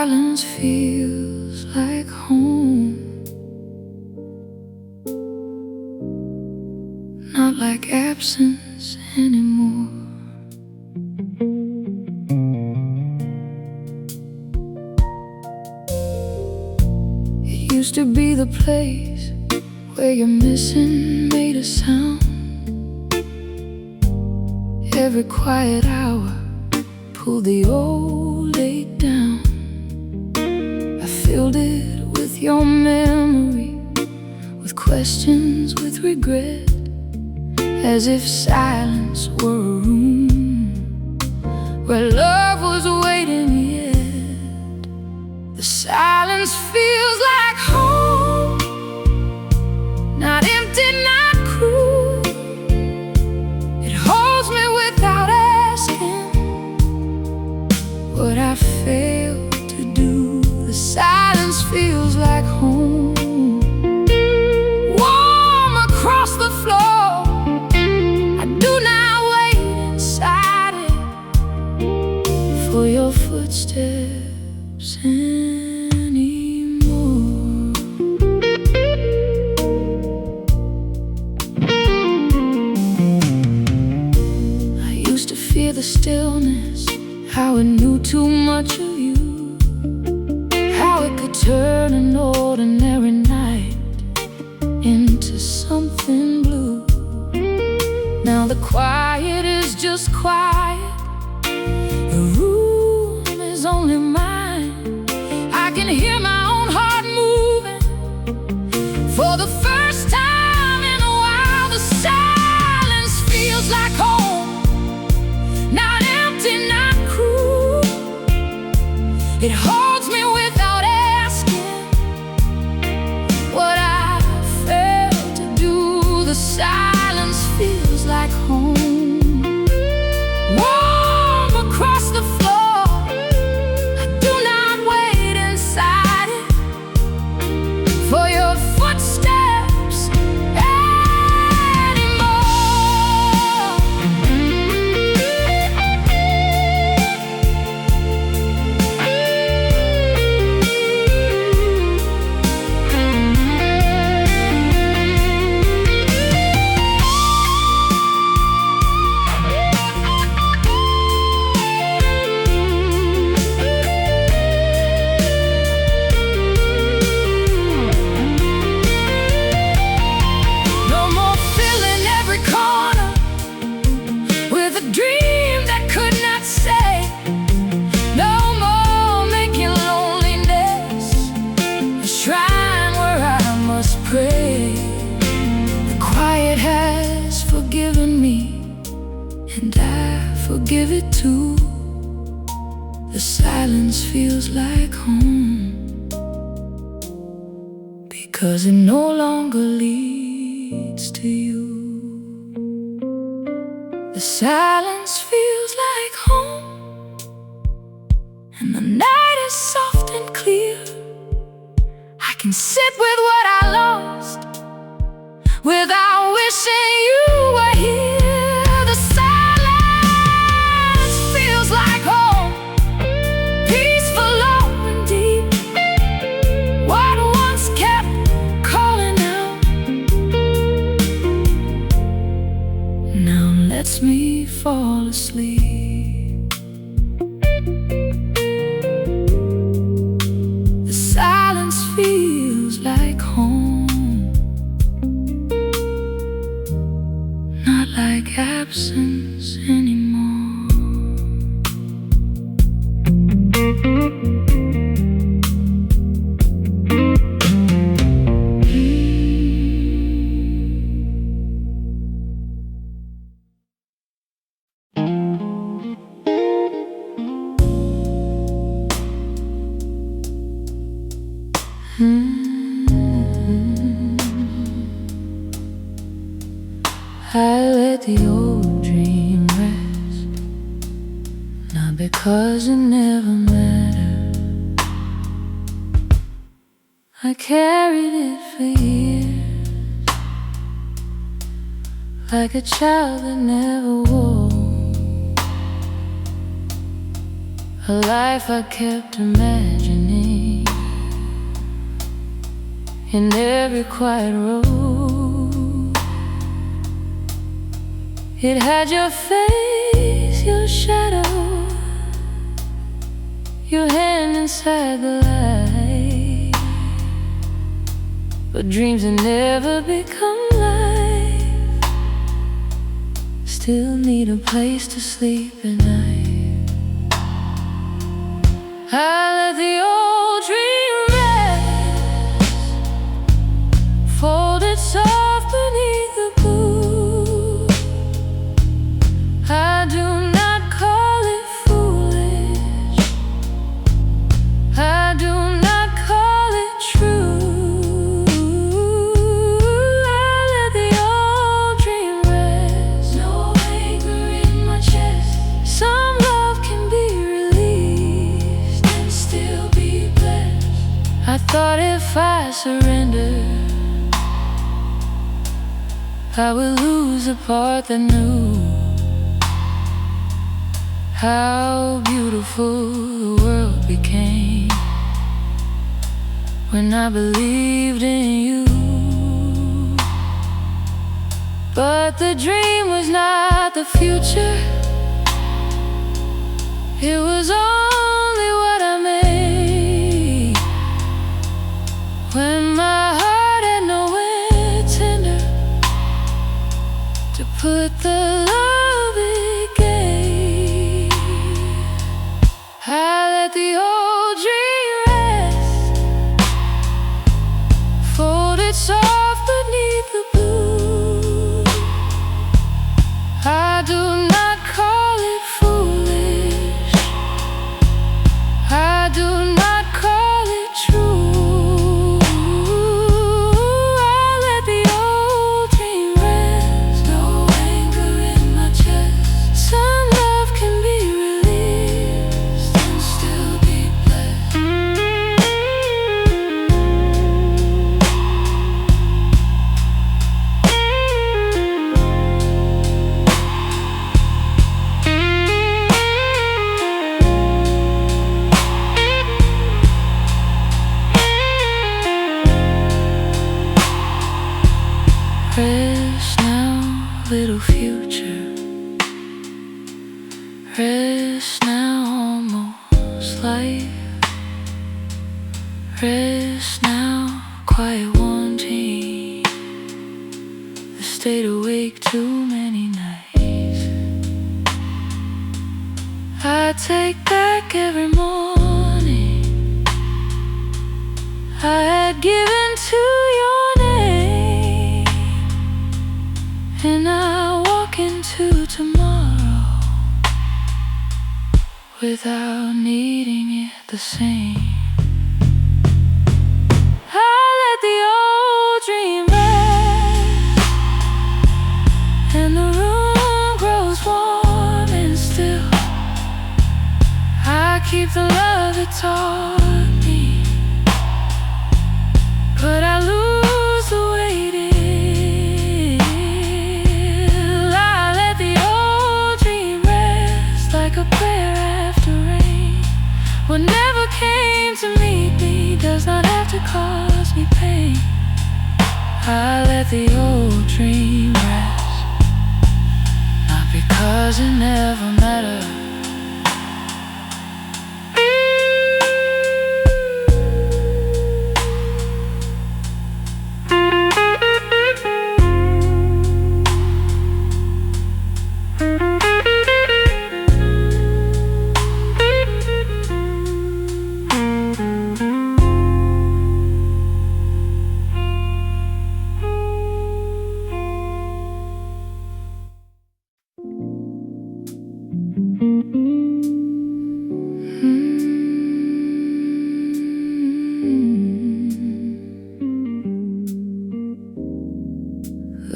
silence feels like home, not like absence anymore. It used to be the place where you're missing made a sound. Every quiet hour pulled the old day down. I filled it with your memory, with questions, with regret, as if silence were a room where love was waiting yet. The silence feels like home, not empty, not cruel. It holds me without asking what I failed to do. The silence feels like home, warm across the floor. I do not wait inside it for your footsteps anymore. I used to fear the stillness, how it knew too much of you, how it could turn an ordinary night into something blue. Now the quiet is just quiet, the room is only mine. I can hear my own heart moving for the first time in a while. The silence feels like home, not empty, not cruel. It holds me without asking what I failed to do. The silence feels like home, warm across the floor. I do not wait inside it for your footsteps anymore. No more filling every corner with a dream that could not stay. No more making loneliness a shrine where I must pray. The quiet has forgiven me, and I forgive it too. The silence feels like home, because it no longer leads to you. The silence feels like home, and the night is soft and clear. I can sit with what I lost without wishing you were here. The silence feels like home, peaceful, low and deep. What once kept calling out now lets me fall asleep. The silence feels like home, not like absence anymore. I let the old dream rest, not because it never mattered. I carried it for years, like a child that never wore. A life I kept imagining in every quiet road. It had your face, your shadow, your hand inside the light. But dreams that never become life still need a place to sleep at night. I let the old dream rest, folded soft beneath the blue. I do not call it foolish, I do not call it true. I let the old dream rest, no anger in my chest. Some love can be released and still be blessed. I thought if I surrendered, I would lose a part that knew how beautiful the world became when I believed in you. But the dream was not the future, it was only what I made. When my heart had nowhere tender to put the love it gave, I let the old dream rest, folded soft beneath the blue. I do not call it foolish, I do not call it true. I let the old dream rest, no anger in my chest. Some love can be released and still be blessed. Rest now, little future. Rest now, almost life. Rest now, quiet wanting. I stayed awake too many nights. I take back every morning I had given to your name, and I walk into tomorrow without needing it the same. I let the old dream rest, and the room grows warm and still. I keep the love it taught me, but I lose the way it is. I let the old dream rest like a prayer after rain. What never came to meet me does not have to cause me pain. I let the old dream rest, not because it never mattered.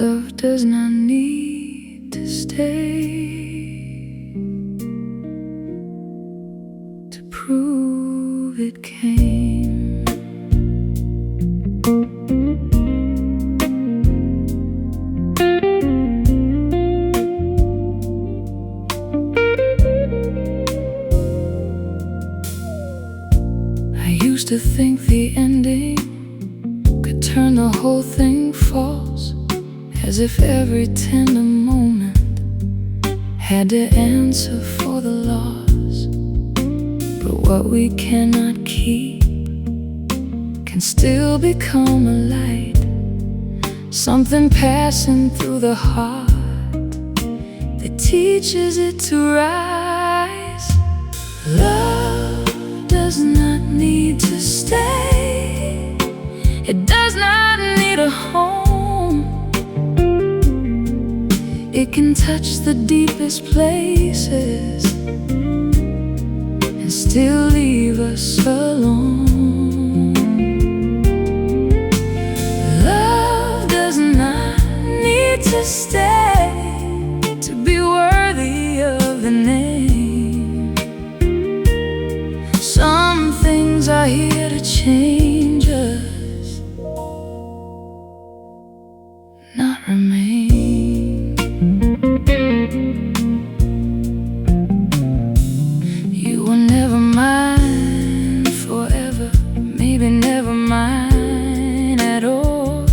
Love does not need to stay to prove it came. I used to think the ending could turn the whole thing falls, as if every tender moment had to answer for the loss. But what we cannot keep can still become a light, something passing through the heart that teaches it to rise. Love does not need to stay, it does not need a home. It can touch the deepest places and still leave us alone. Love does not need to stay to be worthy of the name. Some things are here to change us, not remain. You were never mine forever, maybe never mine at all.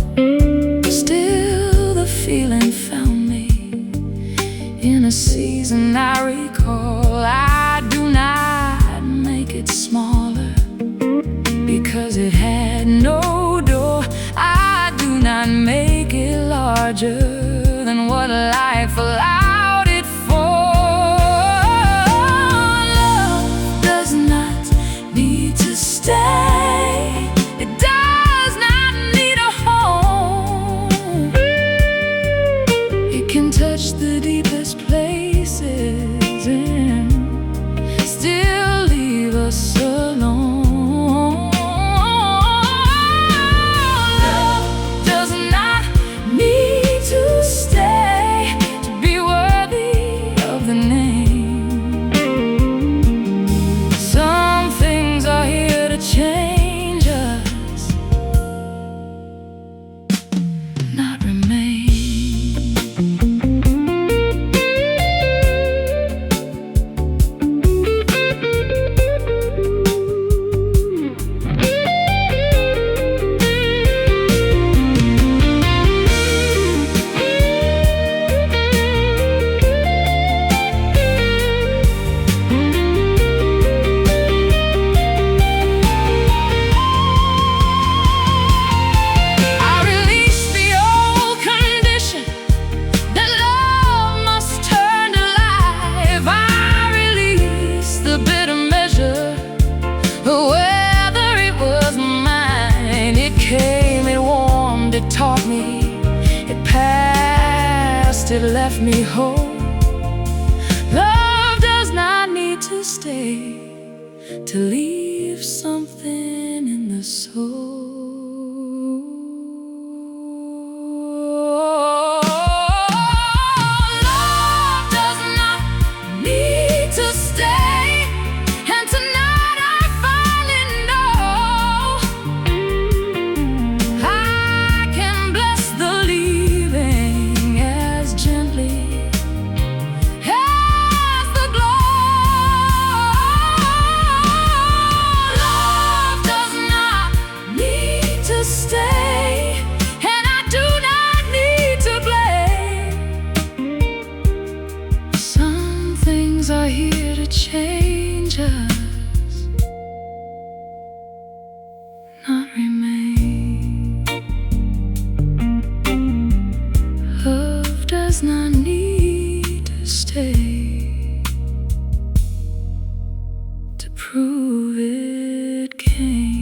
Still the feeling found me in a season I recall. I do not make it smaller because it had no door. I do not make it larger than what life allowed it for. Love does not need to stay, it does not need a home. It can touch the deepest places and still leave us alone. Love does not need to stay to be worthy of the name. Some things are here to change us, not remain. It taught me, it passed, it left me whole. Love does not need to stay to leave something in the soul. Love does not need to stay, and tonight I finally know I can bless the leaving as gently as the glow. Love does not need to stay, and I do not need to blame. Some things are here to change us, not remain. Love does not need to stay to prove it came.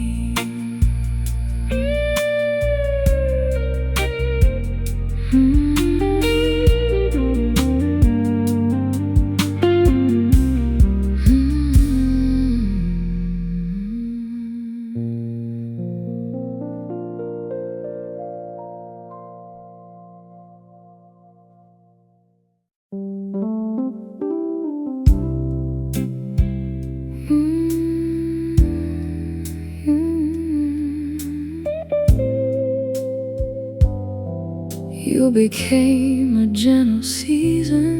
You became a gentle season,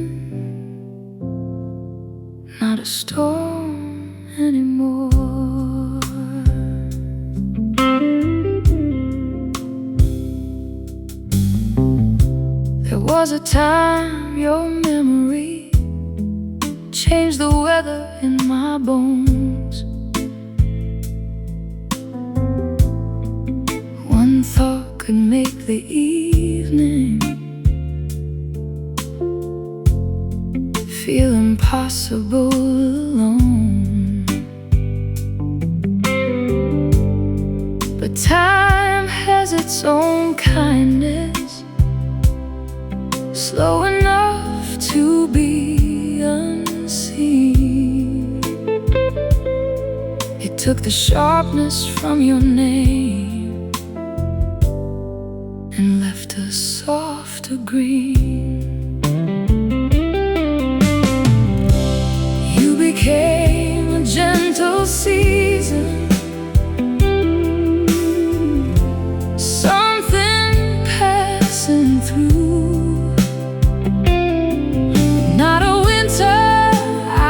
not a storm anymore. was a time your memory changed the weather in my bones. One thought could make the evening feel impossible alone. But time has its own kindness, slow enough to be unseen. It took the sharpness from your name and left a softer green. You became a gentle season, something passing through. Not a winter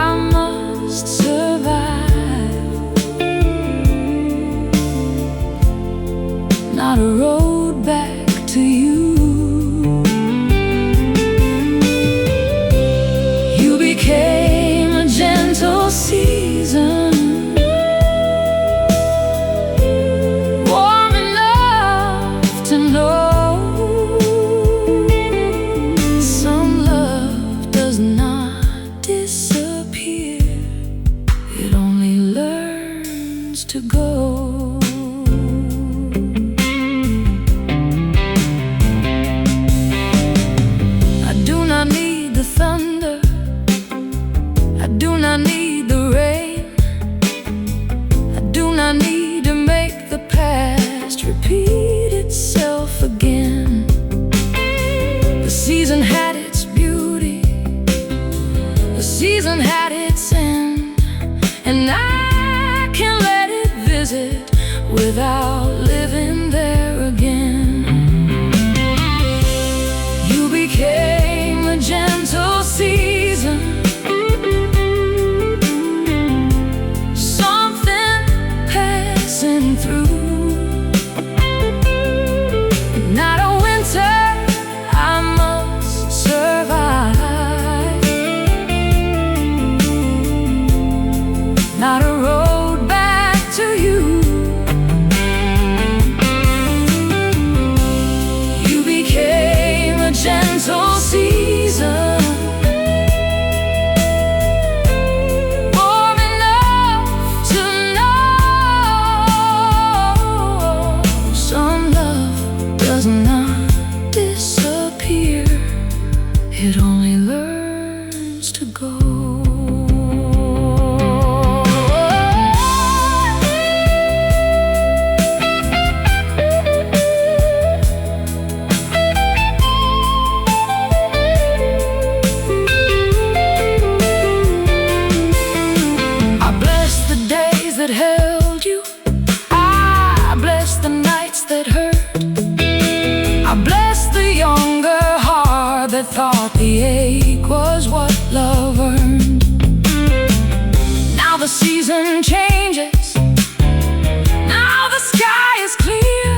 I must survive, not a road back to you. You became a gentle season, warm enough to know some love does not disappear, it only learns to go. I do not need the thunder, I do not need the rain, I do not need to make the past repeat itself again. The season had its beauty, the season had its end, and I can let it visit without living there again. You became a gentle season, something passing through. Not a winter I must survive, not a road back to you. You became a gentle season, warm enough to know some love does not disappear, it only learns to go. I bless the days that held you, I bless the nights that hurt, I bless the younger heart that thought the ache was what love earned. Now the season changes, now the sky is clear.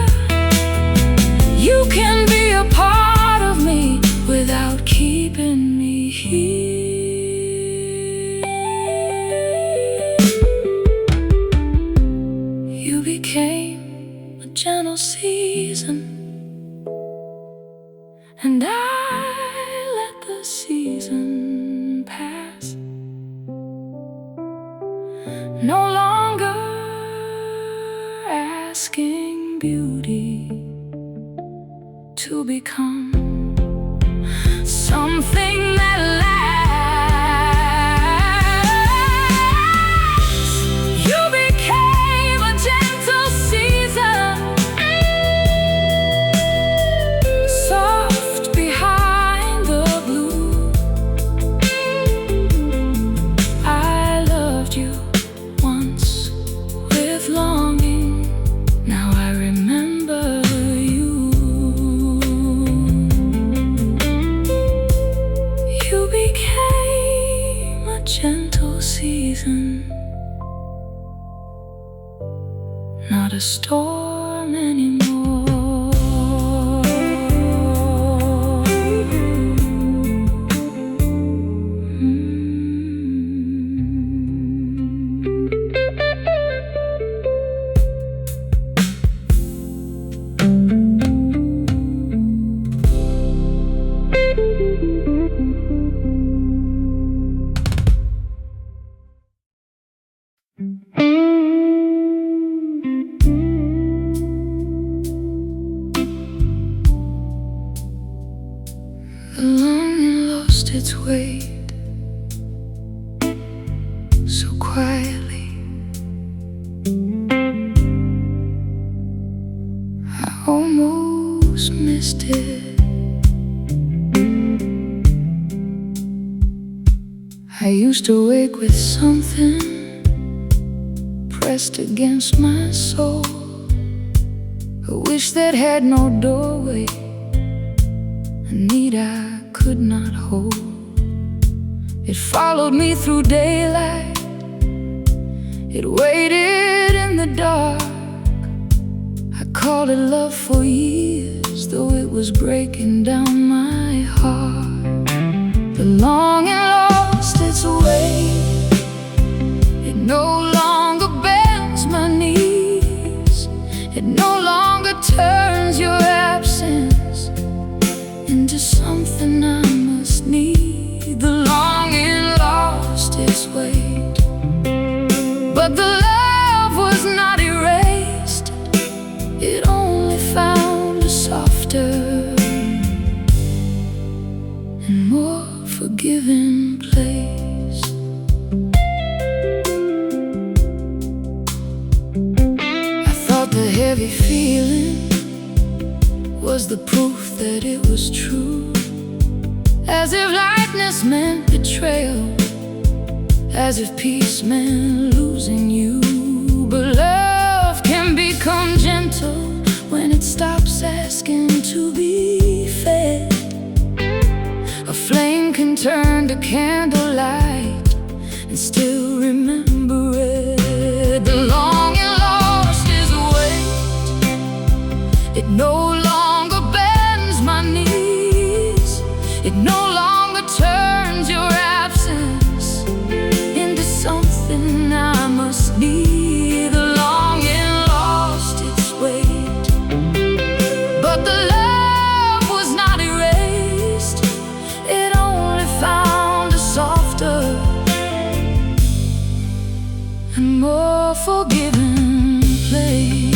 You can be a part of me without keeping me here. You became a gentle season, and I let the season pass, no longer asking beauty to become something that lasts. You became a gentle season, soft behind the blue. I loved you once with longing, now I remember you. You became a gentle season, not a storm anymore. weight so quietly. I almost missed it. I used to wake with something pressed against my soul, a wish that had no doorway, a need I could not hold. It followed me through daylight, it waited in the dark. I called it love for years, though it was breaking down my heart. The longing lost its way, it no longer bends my knees, it no longer turns your absence into something I must need. The longing lost its weight, but the love was not erased, it only found a softer and more forgiving place. I thought the heavy feeling was the proof that it was true, as if lightness meant betrayal, as if peace meant losing you. But love can become gentle when it stops asking to be fed. A flame can turn to candlelight and still remember it. The longing lost its weight, it no longer bends my knees, it no longer turns your absence into something I must need. The longing lost its weight, but the love was not erased, it only found a softer and more forgiving place.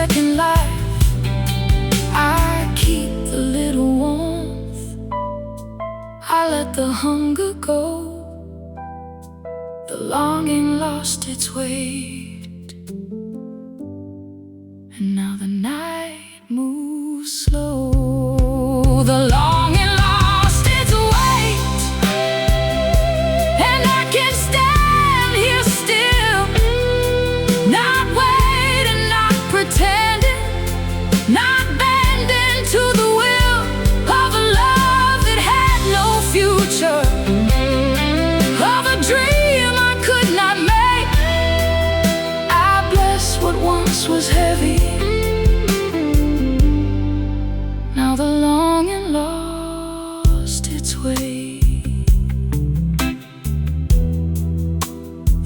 Second life, I keep the little warmth, I let the hunger go. The longing lost its weight, and now the night moves slow. The longing lost its weight, and I can stand here still, not waiting, not pretending, not bending to the will of a love that had no future, of a dream I could not make. I bless what once was heavy, now the longing lost its way.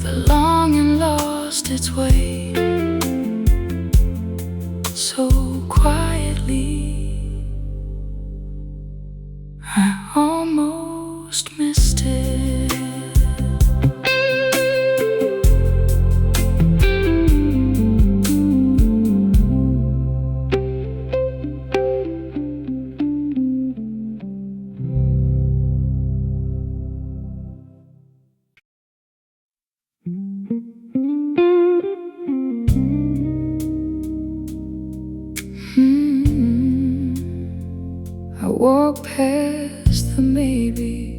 The longing lost its way so quietly, I almost missed it. I walk past the maybe,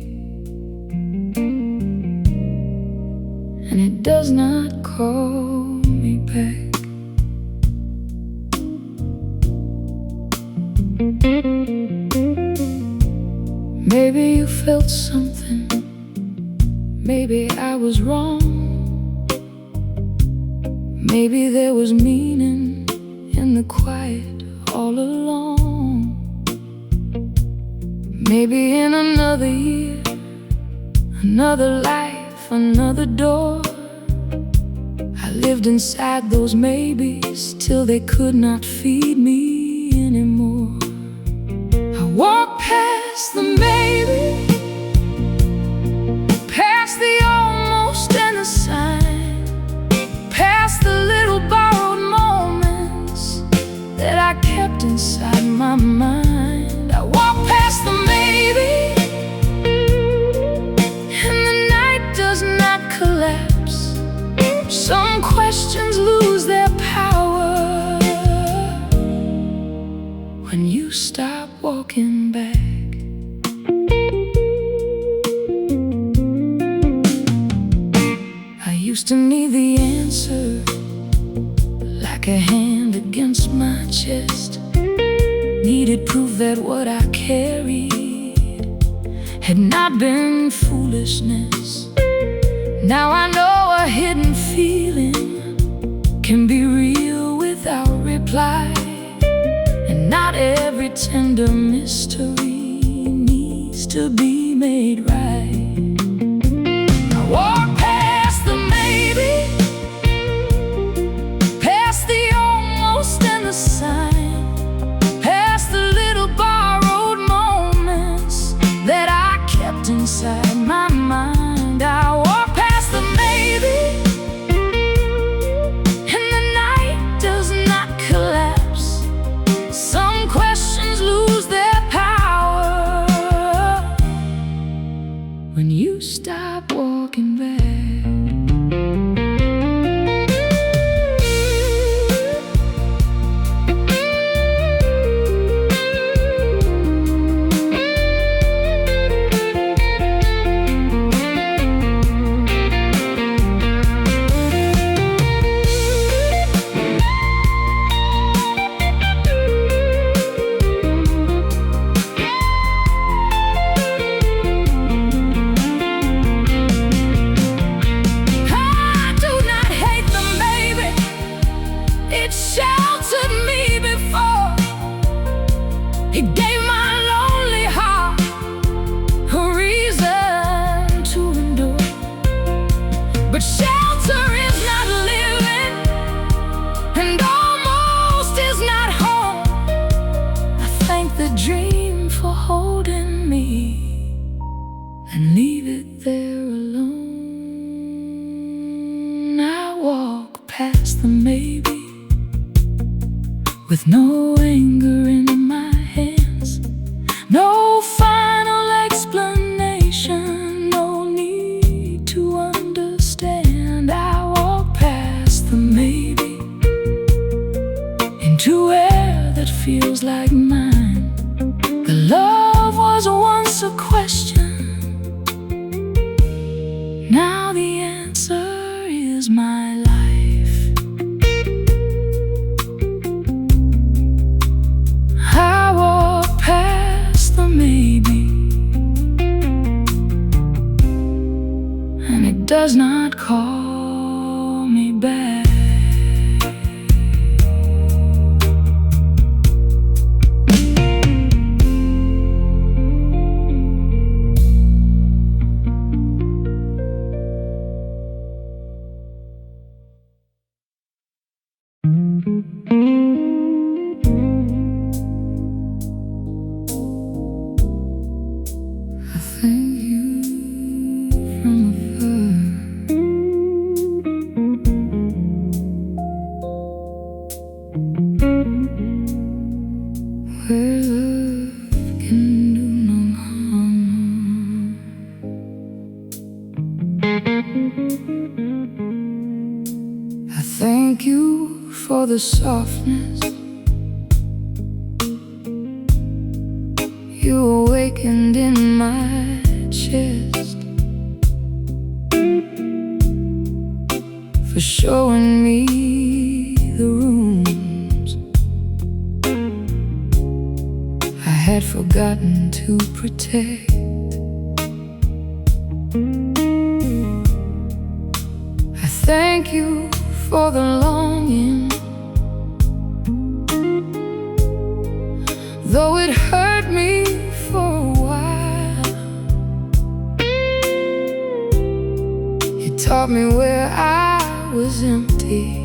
and it does not call me back. Maybe you felt something, Maybe I was wrong. Maybe there was meaning in the quiet all along. Maybe in another year, another life, another door, I lived inside those maybes till they could not feed me anymore. I walked past the maybe, past the almost and the sign, past the little borrowed moments that I kept inside my mind. I walked past the maybe, and the night does not collapse. Some questions lose their power when you stop walking back. I used to need the answer like a hand against my chest. Needed proof that what I carried had not been foolishness. Now I know a hidden feeling can be real without reply, and not every tender mystery needs to be made right. I walk past the maybe, past the almost and the sign, past the little borrowed moments that I kept inside my mind. I walk past the maybe, and the night does not collapse. Some questions lose their power when you stop walking back. It gave my lonely heart a reason to endure. But shelter is not living, and almost is not home. I thank the dream for holding me and leave it there alone. I walk past the maybe with no anger in my hands, no final explanation, no need to understand. I walk past the maybe into air that feels like mine. The love was once a question, now the answer is my life. I walk past the maybe, and it does not call me back. I thank you from afar. Where love can do no harm. I thank you for the softness you awakened in my chest, for showing me the rooms I had forgotten to protect. for the longing. Though it hurt me for a while, it taught me where I was empty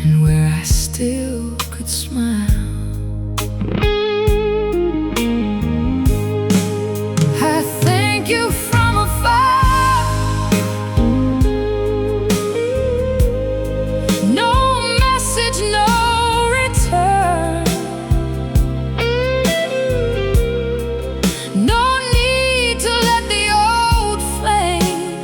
and where I still could smile. I thank you from afar. No message, no return. No need to let the old flame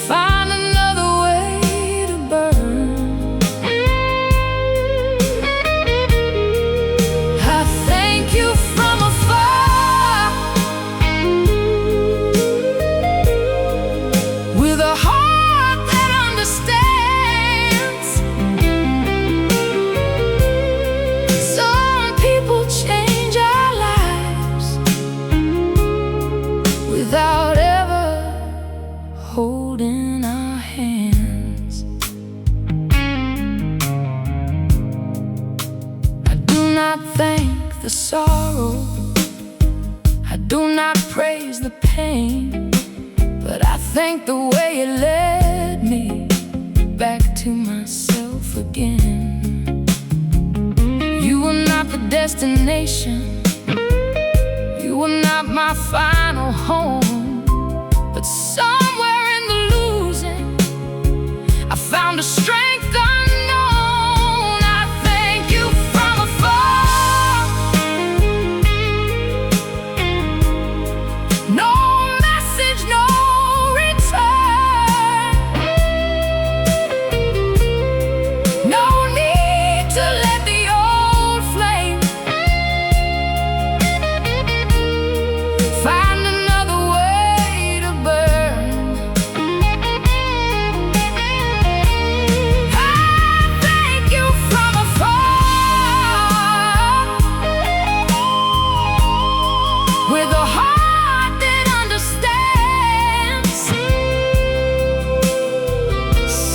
find another way to burn. I thank you from afar, with a heart that understands. Some people change our lives without ever holding our hands. I do not thank the sorrow, I do not praise the pain, but I thank the way it led me back to myself again. You were not the destination, you were not my final home, but somewhere in the losing, I found a strength unknown. I thank you from afar. No message, no return. No need to let the old flame find another way to burn. I thank you from afar, with a heart that understands.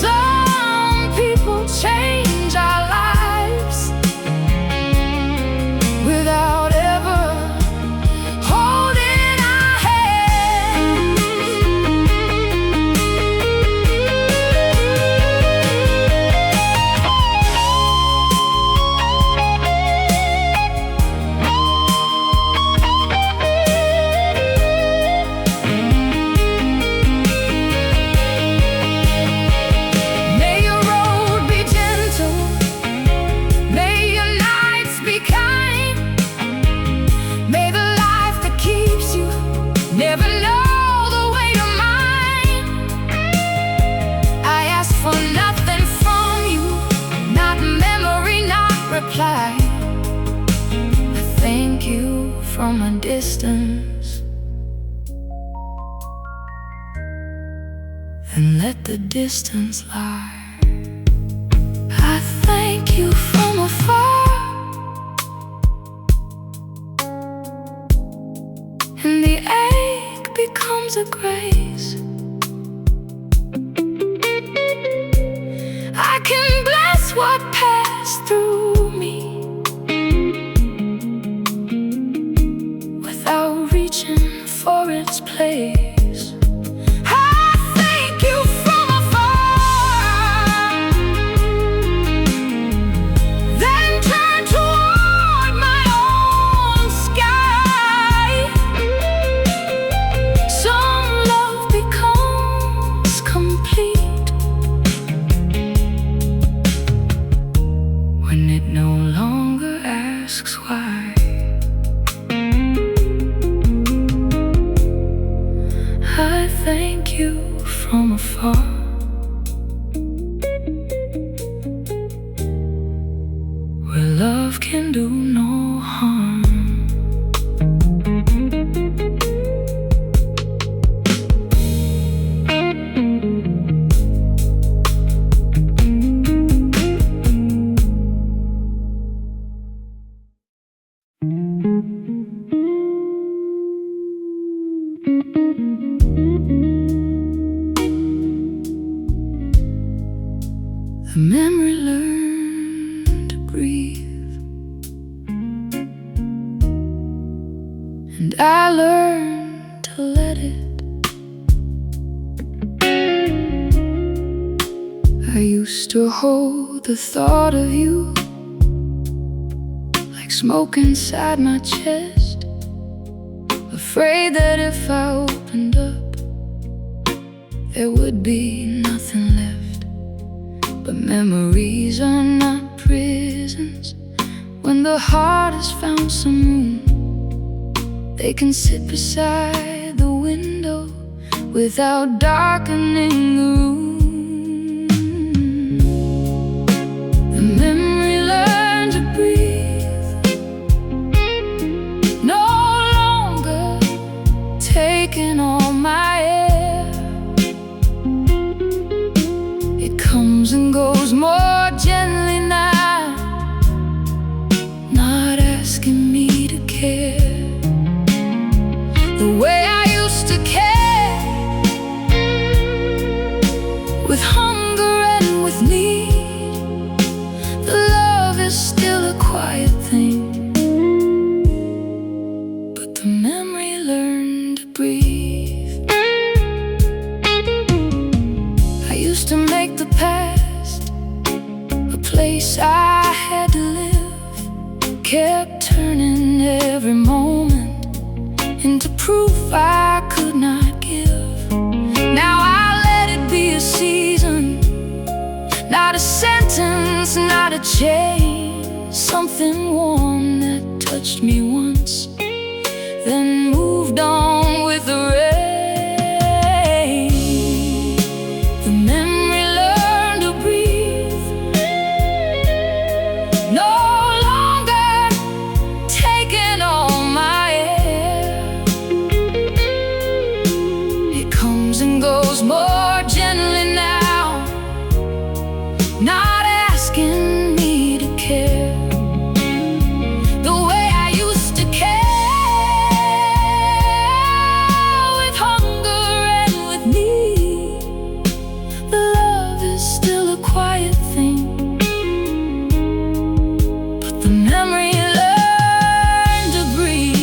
Some people change our lives without ever holding our hands. May your road be gentle, may your nights be kind, may the life that keeps you never know the weight of mine. I ask for nothing from you, not memory, not reply. I thank you from a distance, and let the distance lie. I thank you from afar, and the ache becomes a grace. I can bless what passed through me without reaching for its place. I thank you from afar, then turn toward my own sky. Some love becomes complete when it no longer asks why. I thank you from afar, where love can do no harm. The memory learned to breathe, and I learned to let it. I used to hold the thought of you like smoke inside my chest, afraid that if I opened up, there would be nothing left. But memories are not prisons. When the heart has found some room, they can sit beside the window without darkening the room. The memory learned to breathe, no longer taking all my air. It comes and goes more gently now, not asking me to care the way I used to care. With hunger and with need, the love is still a quiet thing, but the memory learned to breathe. I used to make the past a place I had to live, kept turning every moment into proof I could not give. Now I let it be a season, not a sentence, not a chain. Something warm that touched me once, then moved on with the rain. The memory learned to breathe, no longer taking all my air. It comes and goes more gently now, not asking me to care the way I used to care. With hunger and with need, the love is still a quiet thing, but the memory learned to breathe.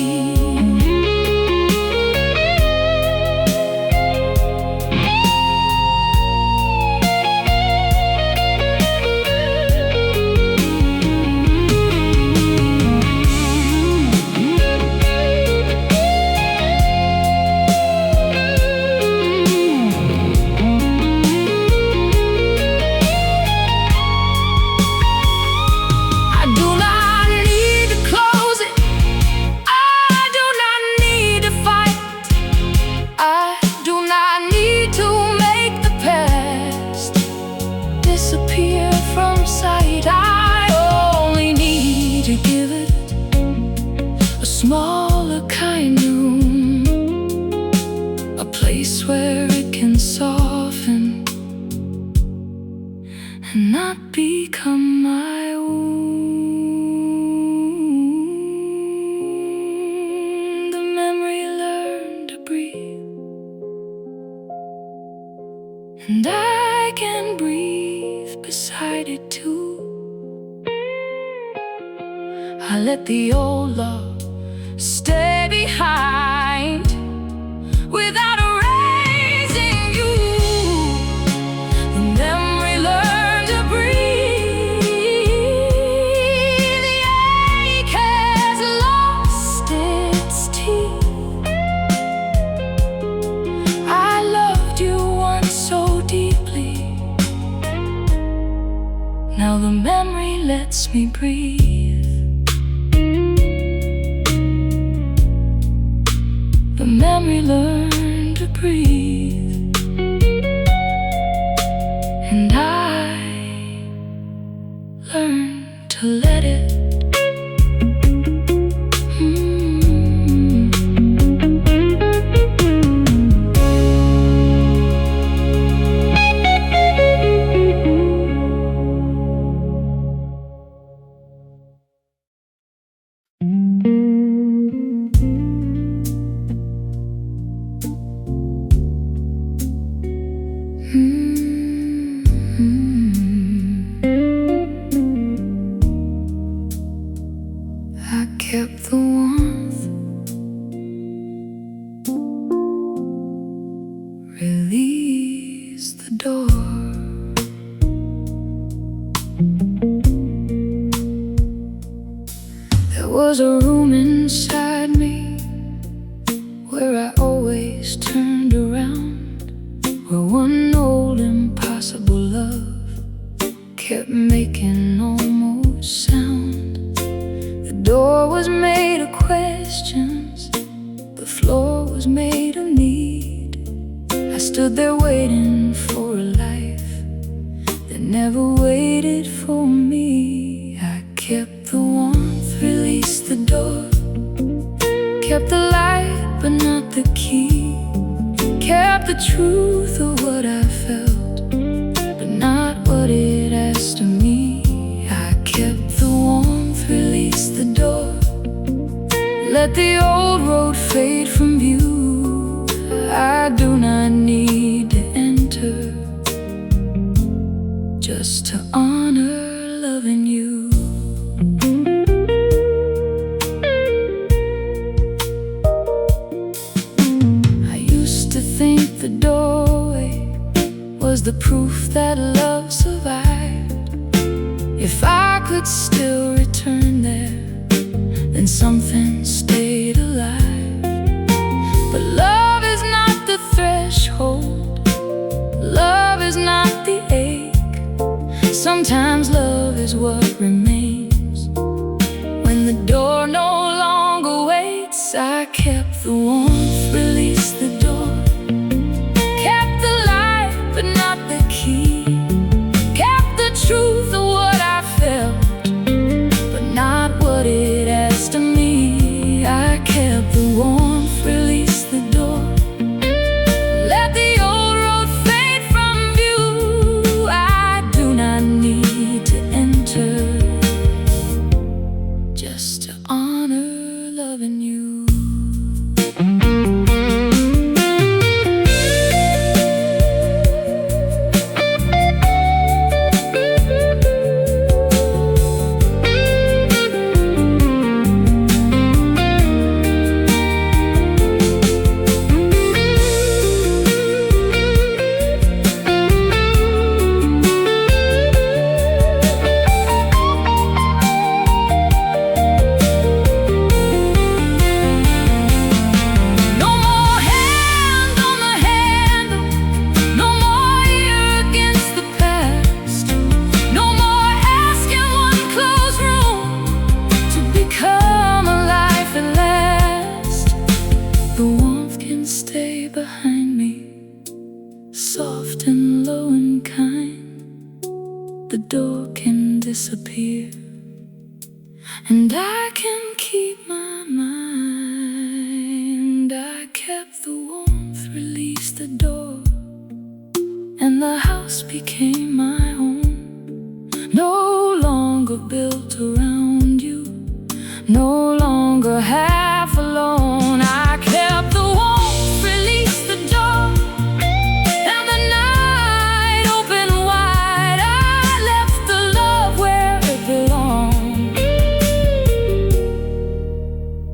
I do not need to close it, I do not need to fight, I do not need to make the past disappear from sight. I only need to give it a smaller kind of room, a place where it can soften and not become my wound. The memory learned to breathe, and I can breathe beside it too. I let the old love stay behind without erasing you. The memory learned to breathe, the ache has lost its teeth. I loved you once so deeply, now the memory lets me breathe. The memory learned to breathe, and I learned to let it. door. There was a room inside me where I always turned around, where one old impossible love kept making almost sound. The door was made of questions, the floor was made of need. I stood there waiting for a life that never waited for me. I kept the warmth, released the door, kept the light but not the key, kept the truth of what I felt but not what it asked of me. I kept the warmth, released the door, let the old road fade from view. I do not need to enter just to honor loving you. I used to think the doorway was the proof that love survived. If I could still return there, then something stayed alive. But love is not the threshold, love is not the ache. Sometimes love is what remains when the door no longer waits. I kept the warmth, released the door, kept the light but not the key, kept the truth of what I felt but not what it asked of me. I kept the warmth, released the door, let the old road fade from view. I do not need to enter just to honor loving you. Soft and low and kind, the door can disappear, and I can keep my mind. I kept the warmth, released the door, and the house became my home. No longer built around you, no longer half alone. I kept the warmth, released the door, and the night opened wide. I left the love where it belonged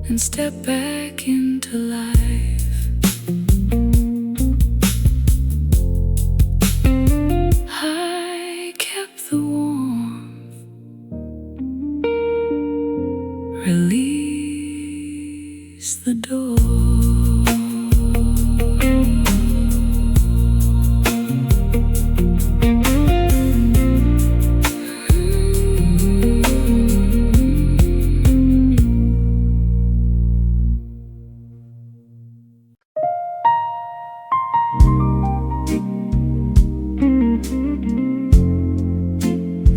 and stepped back into life. I kept the warmth, released the door.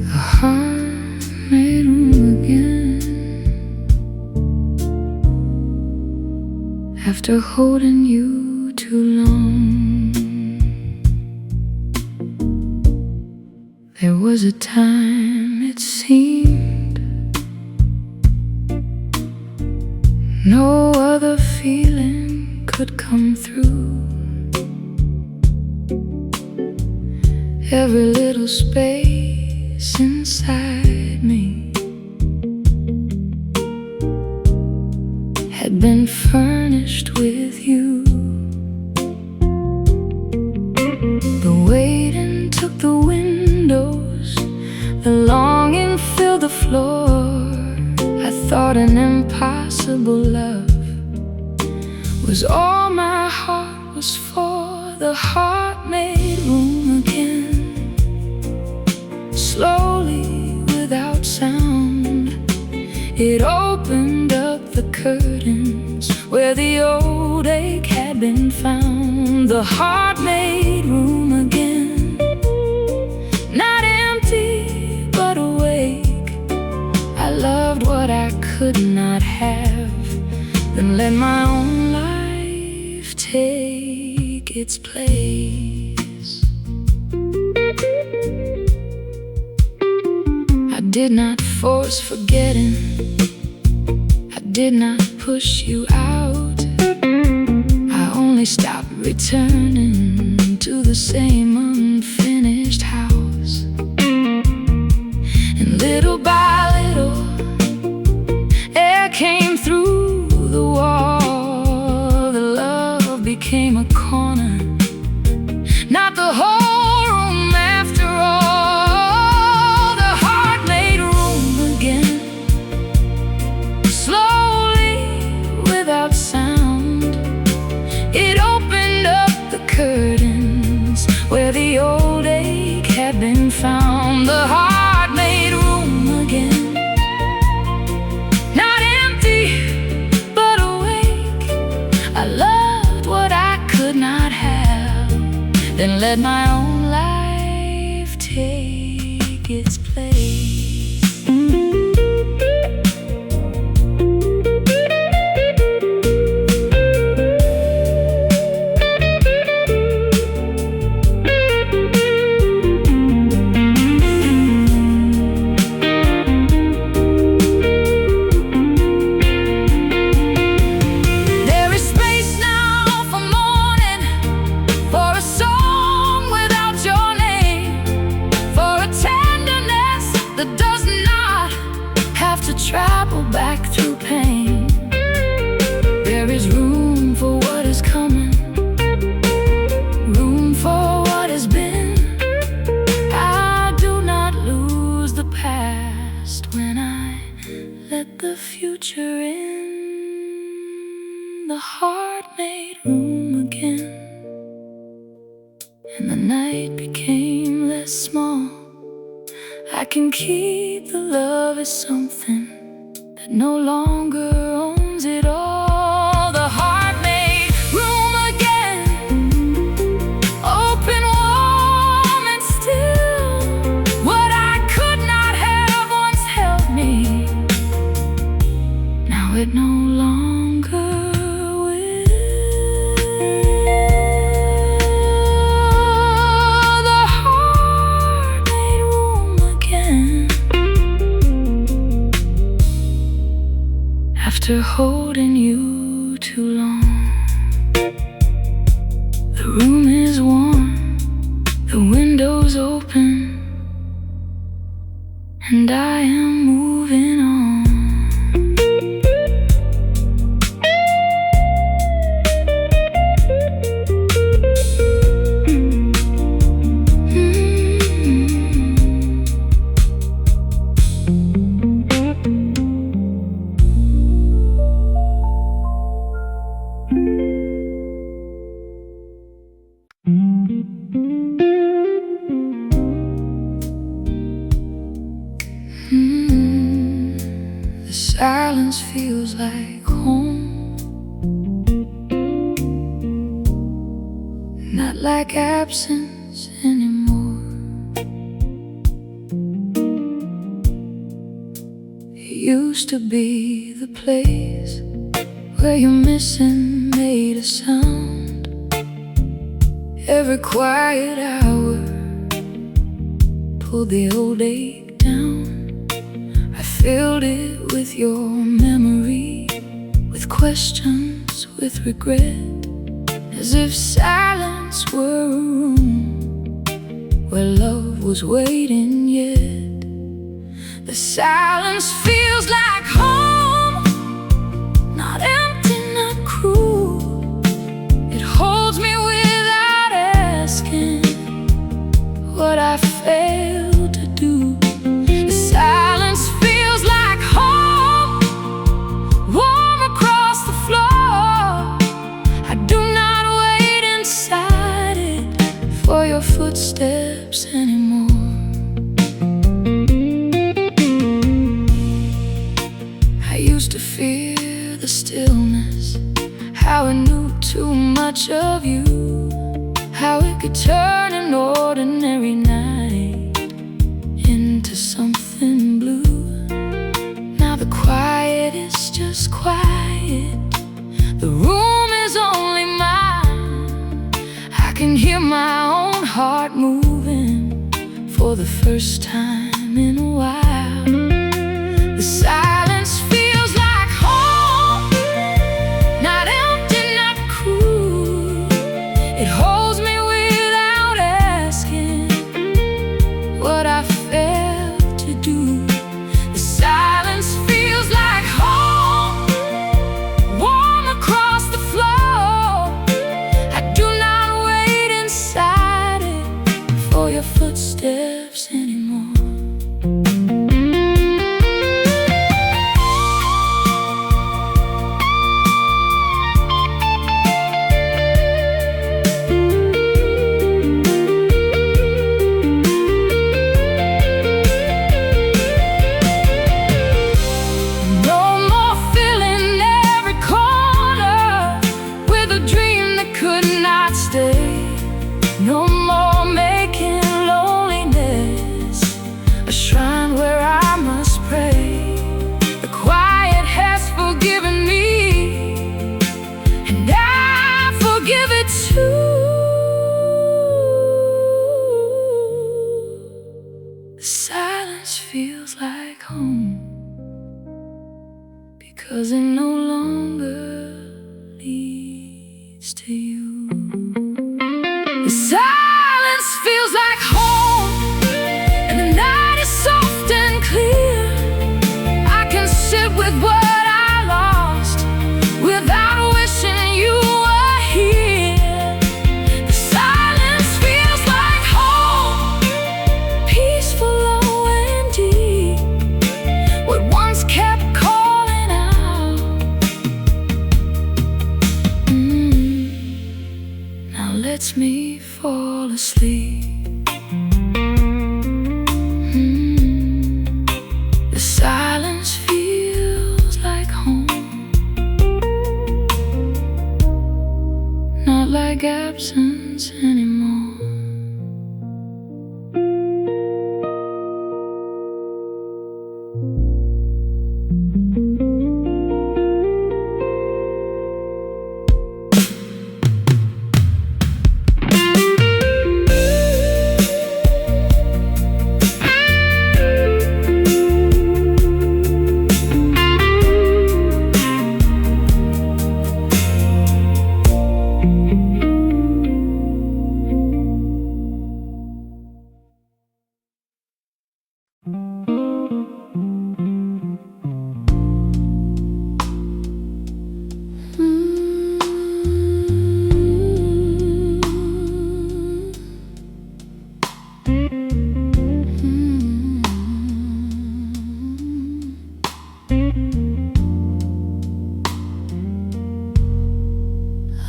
A heart made room again after holding you too long. There was a time it seemed no other feeling could come through. Every little space inside me had been furnished with you. The weight thought an impossible love was all my heart was for. The heart made room again, slowly without sound. It opened up the curtains where the old ache had been found. The heart made room again, not empty but awake. I loved what I could not have, then let my own life take its place. I did not force forgetting, I did not push you out. I only stopped returning to the same unfinished house. And little by little, air came through the wall. The love became a corner, not the whole room after all. The heart made room again, slowly without sound. It opened up the curtains where the old ache had been found. The heart made room again, not empty but awake. I loved what I could not have, then let my own life take its place. There is space now for mourning, for a song without your name, for a tenderness that does not have to travel back through pain. There is room for what is coming, room for what has been. I do not lose the past when I let the future in. The heart made room again, and the night became less small. I can keep the love as something that no longer owns it all. The heart made room again, open, warm and still. What I could not have once held me, now it no longer will. The heart made room again, after holding you too long. The room is warm, the window's open, and I am moving on. The silence feels like home, not like absence anymore. It used to be the place where your missing made a sound. Every quiet hour pulled the old ache down. I filled it with your memory, with questions, with regret, as if silence were a room where love was waiting yet. The silence feels like home, not empty, not cruel. It holds me without asking what I failed to do. The silence feels like home, footsteps anymore. I used to fear the stillness, how it knew too much of you, how it could turn an ordinary night into something blue. Now the quiet is just quiet, the room is only mine. I can hear my own heart moving for the first time in a while. The silence feels like home, not empty, not cruel. It holds me without asking what I failed to do. The silence feels like home, warm across the floor. I do not wait inside it for your footsteps anymore. No more making loneliness a shrine where I must pray. The quiet has forgiven me, and I forgive it too. The silence feels like home, because it no longer leads to you. The silence feels like home, and the night is soft and clear. I can sit with what I lost without wishing you were here. The silence feels like home, peaceful, low and deep. What once kept calling out, now lets me fall asleep. The silence feels like home, not like absence anymore.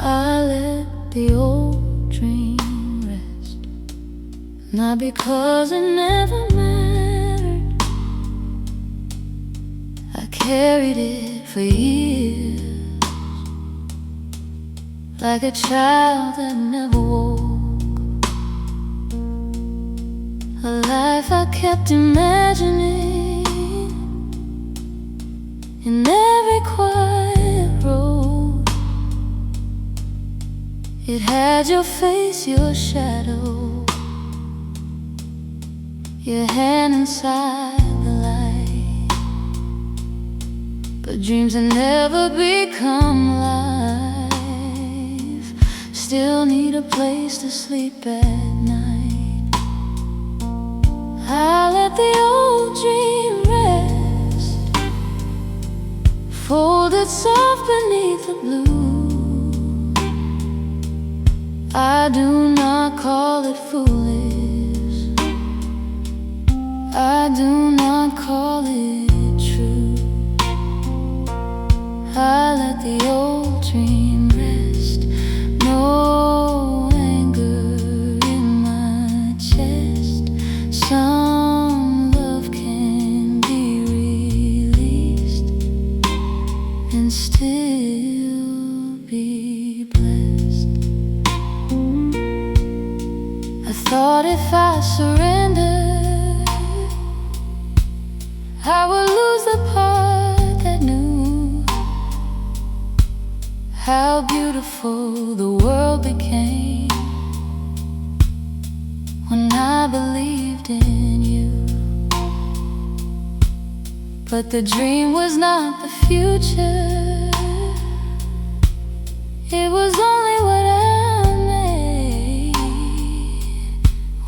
I let the old dream rest, not because it never mattered. I carried it for years, like a child that never woke. A life I kept imagining in every quiet road. It had your face, your shadow, your hand inside the light. But dreams that never become life still need a place to sleep at night. I let the old dream rest, folded soft beneath the blue. I do not call it foolish, I do not call it true. I let the old dream rest, no anger in my Thought if I surrendered, I would lose the part that knew how beautiful the world became when I believed in you. But the dream was not the future, it was only what I made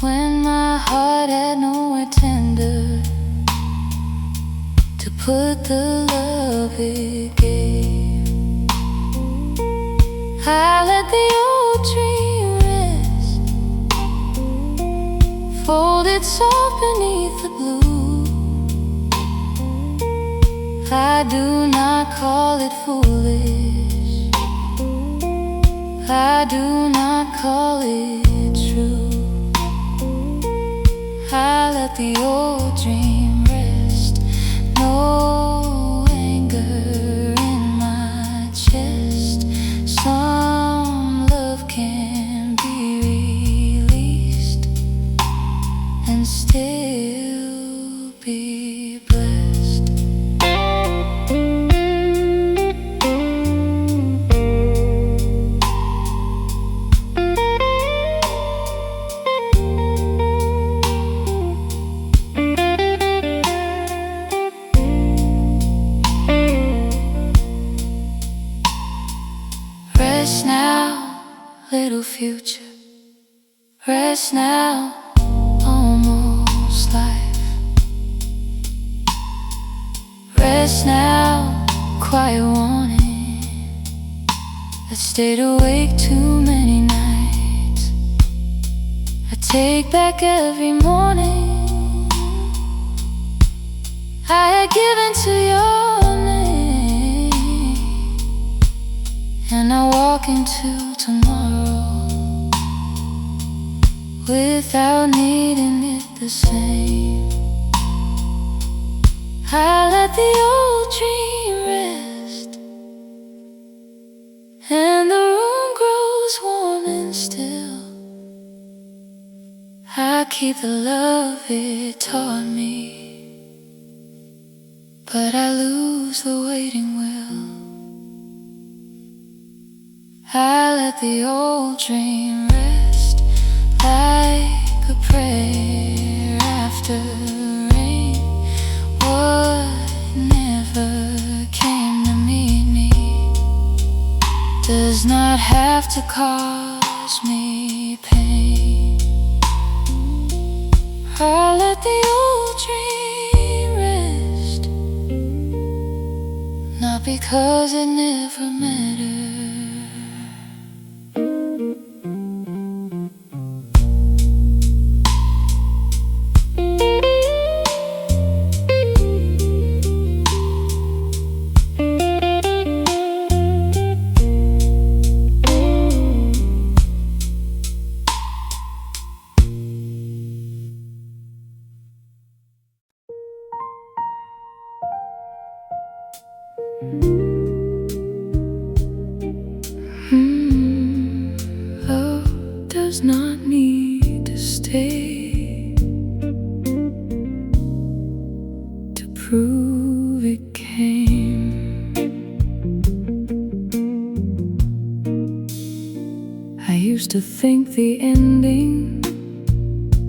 when my heart had nowhere tender to put the love it gave. I let the old dream rest, folded soft beneath the blue. I do not call it foolish, I do not call it true. I let the old dream rest, no anger in my chest. Some love can be released and still be blessed. Rest now, little future. Rest now, almost life. Rest now, quiet warning. I stayed awake too many nights. I take back every morning I had given to your name, and I walk into tomorrow without needing it the same. I let the old dream rest, and the room grows warm and still. I keep the love it taught me, but I lose the waiting will. I let the old dream rest like a prayer after rain. What never came to meet me does not have to cause me pain. I let the old dream rest, not because it never mattered. Love does not need to stay to prove it came. I used to think the ending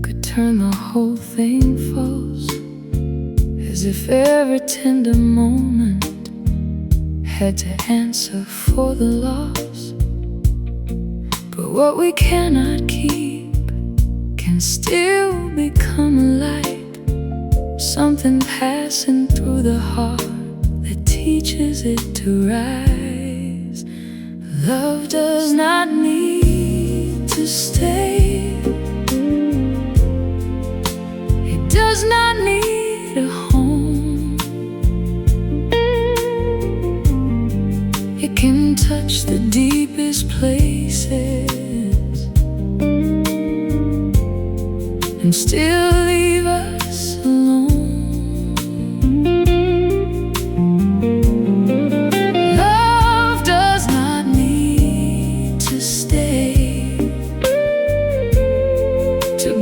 could turn the whole thing false, as if every tender moment had to answer for the loss. But what we cannot keep can still become a light, something passing through the heart that teaches it to rise. Love does not need to stay, it does not need a home. It can touch the deepest places and still leave us alone. Love does not need to stay to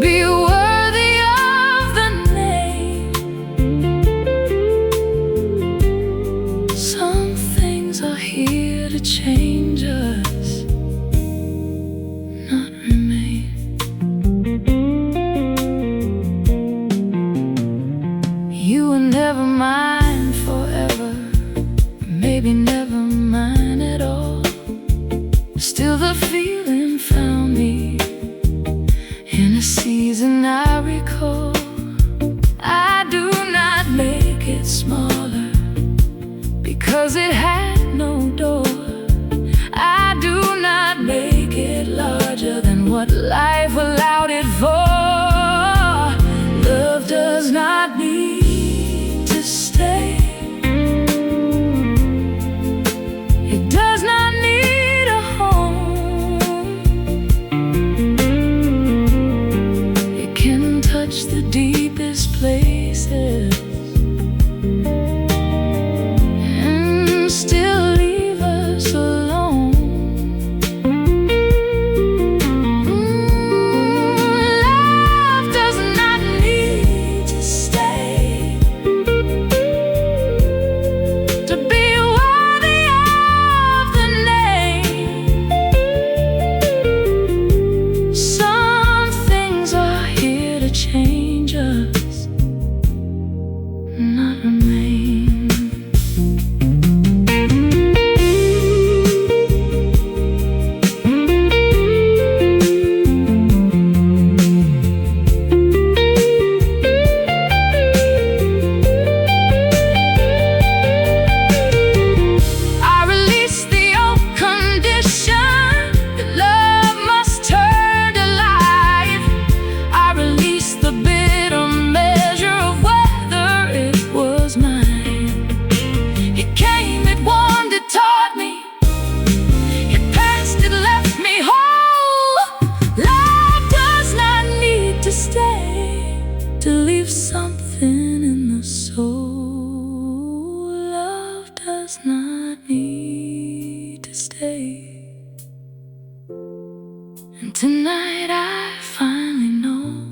And tonight I finally know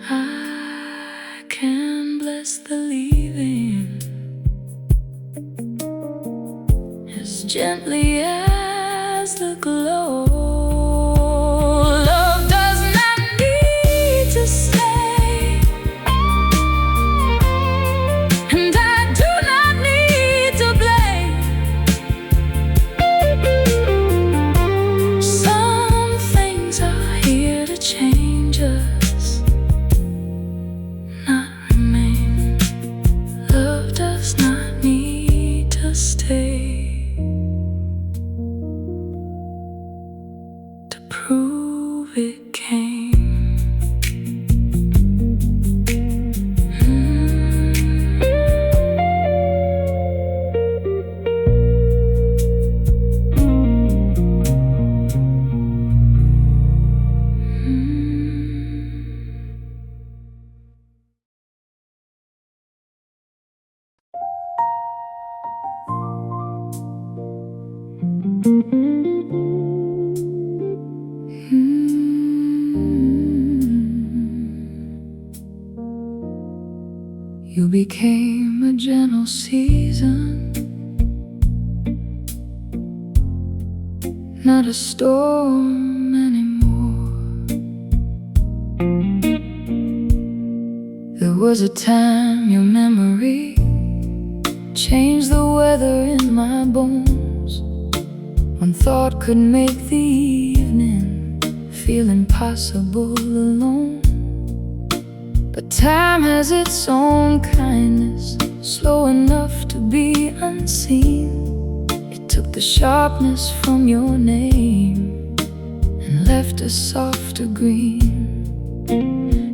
I can bless the leaving as gently as the glow. Love does not need to stay, and I do not need to blame. Some things are here to change us, not remain. Love does not need to stay to prove it came. You became a gentle season, not a storm anymore. There was a time your memory changed the weather in my bones. One thought could make the evening feel impossible alone. But time has its own kindness, slow enough to be unseen. It took the sharpness from your name and left a softer green.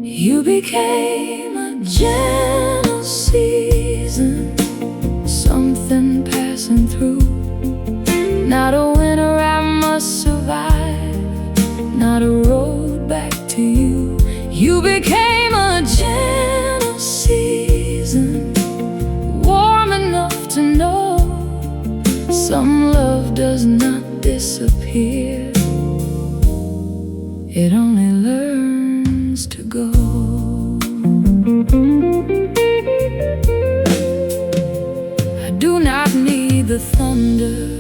You became a gentle season, something passing through. Not a winter I must survive, not a road back to you. You became a gentle season, warm enough to know some love does not disappear, it only learns to go. I do not need the thunder,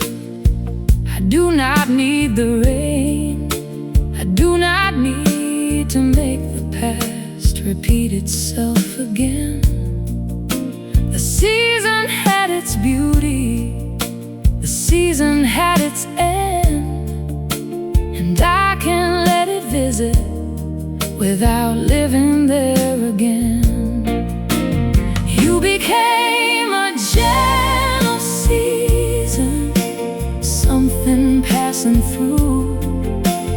I do not need the rain, I do not need to make the past repeat itself again. The season had its beauty, the season had its end, and I can let it visit without living there again. You became a gentle season, something passing through.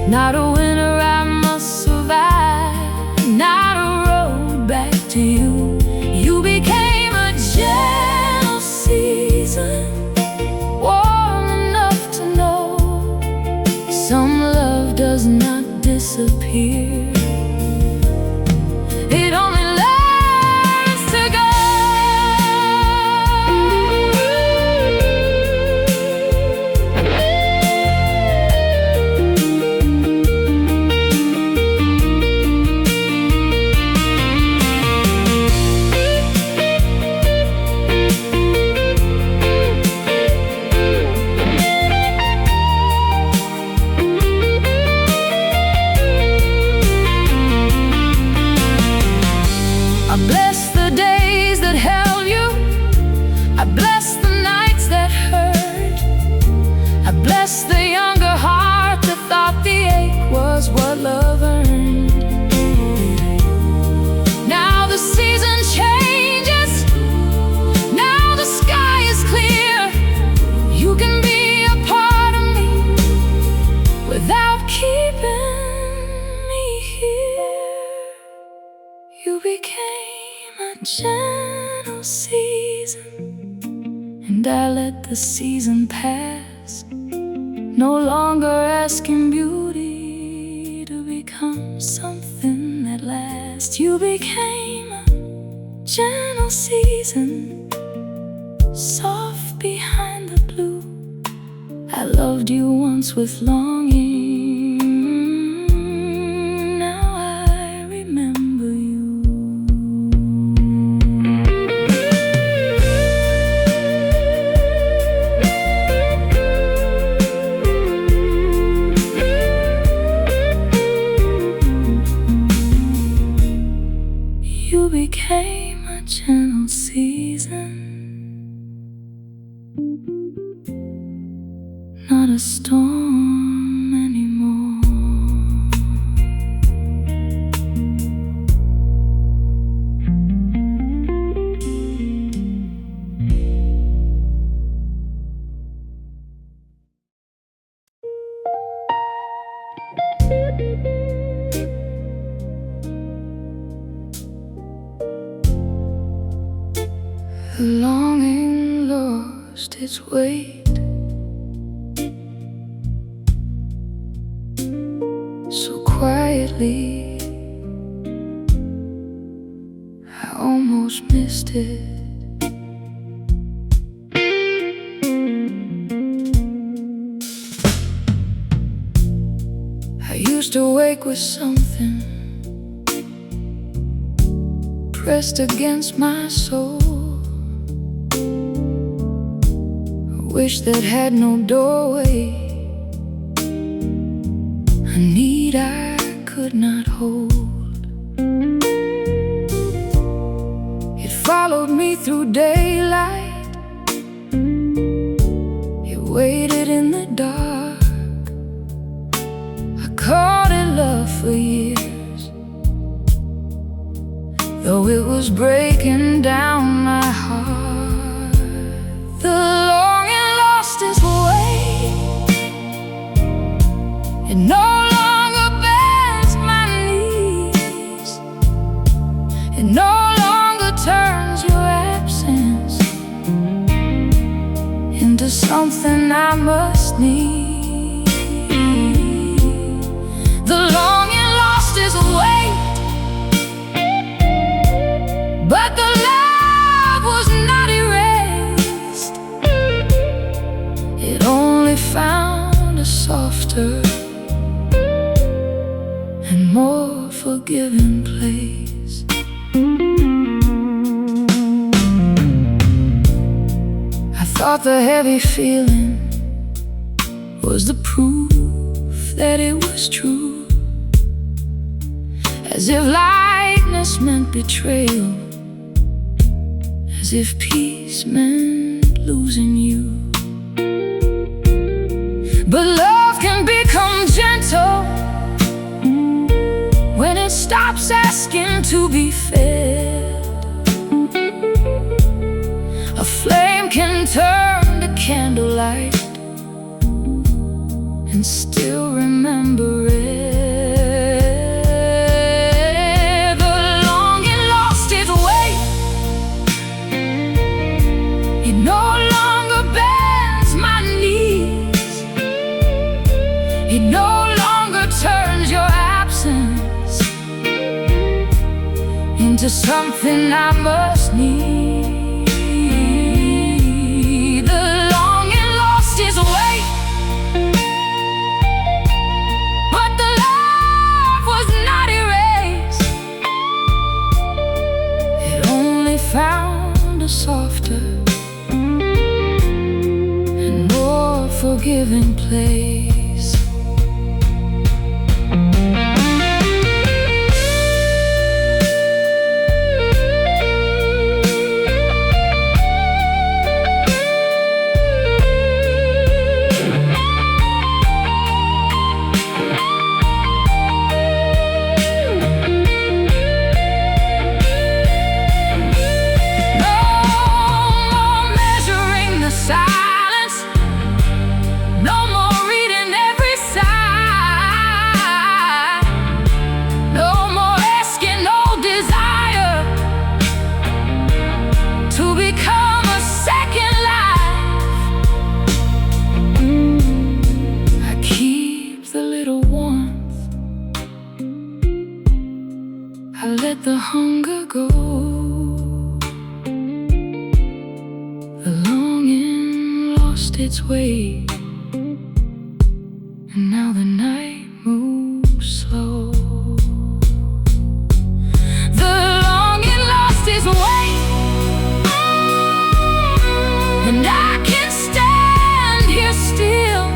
Not a winter I must survive, not a road back to you. You became a gentle season, warm enough to know some love does not disappear, it only learns to go. I bless the days that held you, I bless the nights that hurt, I bless the younger heart that thought the ache was what love earned. Now the season changes, now the sky is clear. You can be a part of me without keeping me here. You became a gentle season, and I let the season pass, no longer asking beauty to become something that lasts. You became a gentle season, soft behind the blue. I loved you once with longing. Now I remember you. You became a gentle season, not a storm anymore. The longing lost its weight, so quietly I almost missed it. I used to wake with something pressed against my soul, a wish that had no doorway, a need I could not hold. It followed me through daylight, it waited in the dark. I called it love for years, though it was breaking down my heart. The longing lost its way, it no longer bends my knees, it no longer turns your absence into something I must need. The longing lost its way, but the love was not erased. It only found a softer and more forgiving place. I thought the heavy feeling was the proof that it was true, as if lightness meant betrayal, as if peace meant losing you. But love can become gentle when it stops asking to be fed. A flame can turn to candlelight and still remember it. It no longer turns your absence into something I must need. The longing lost its way, but the love was not erased. It only found a softer and more forgiving place. I let the hunger go, the longing lost its way, and now the night moves slow. The longing lost its way, and I can stand here still,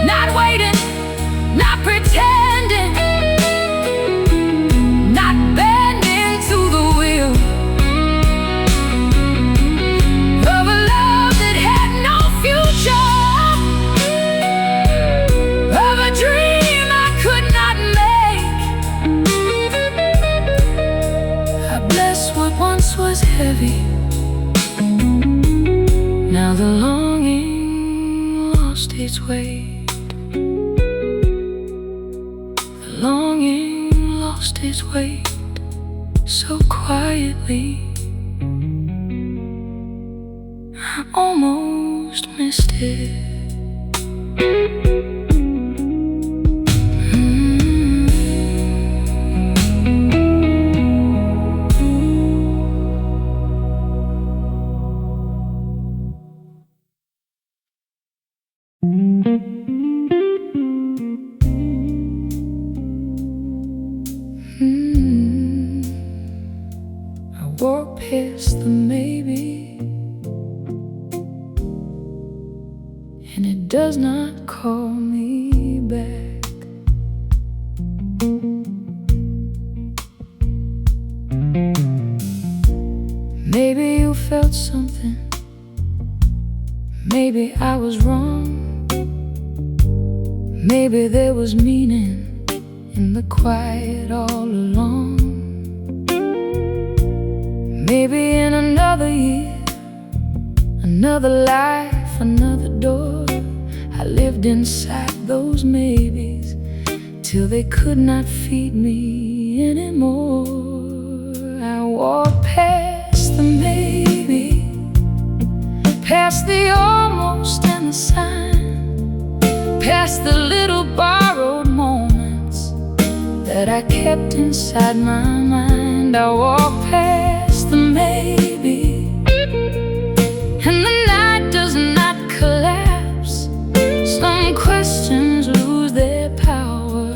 not waiting, not pretending, not bending to the will of a love that had no future, of a dream I could not make. I bless what once was heavy. Now the longing lost its way. The longing lost its weight so quietly. I almost missed it. I walk past the maybe, and it does not call me back. Maybe you felt something, maybe I was wrong, maybe there was meaning in the quiet all along. Maybe in another year, another life, another door, I lived inside those maybes till they could not feed me anymore. I walked past the maybe, past the almost and the sign, past the little borrowed moments that I kept inside my mind. I walked past the maybe, and the night does not collapse. Some questions lose their power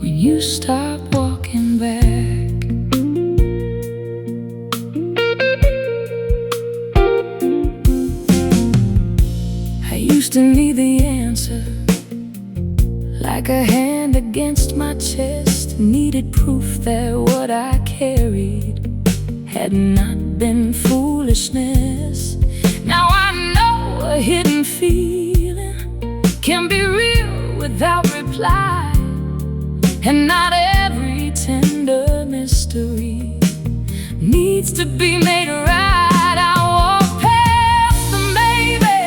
when you stop walking back. I used to need the answer, like a hand against my chest, needed proof that what I carried had not been foolishness. Now I know a hidden feeling can be real without reply, and not every tender mystery needs to be made right. I walk past the maybe,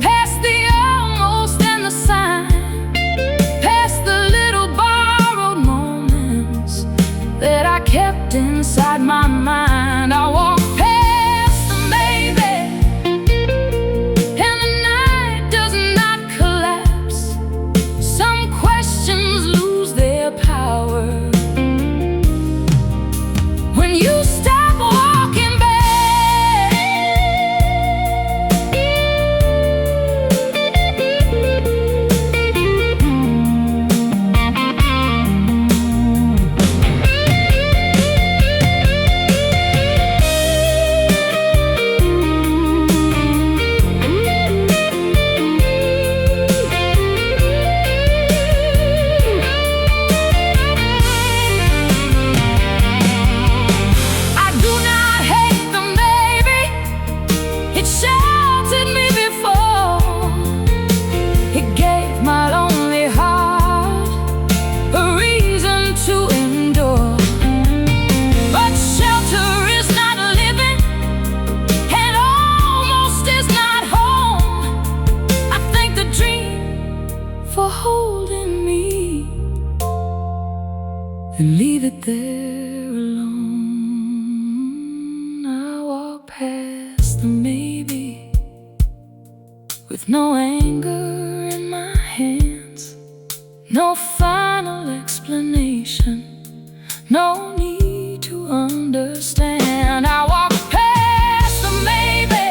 past the almost and the sign, past the little borrowed moments that I kept inside my mind. I walk past the maybe, and the night does not collapse. Some questions lose their power when you stop walking back. I do not hate the maybe, it sheltered me before. It gave my lonely heart a reason to endure. But shelter is not living, and almost is not home. I thank the dream for holding me, and leave it there alone. I walk past the maybe, with no anger in my hands, no final explanation, no need to understand. I walk past the maybe,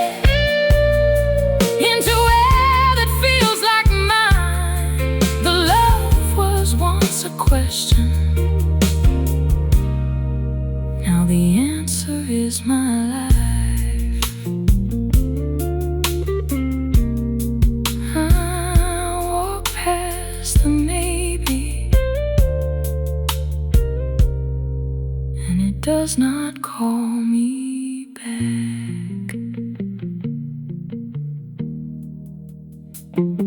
嗯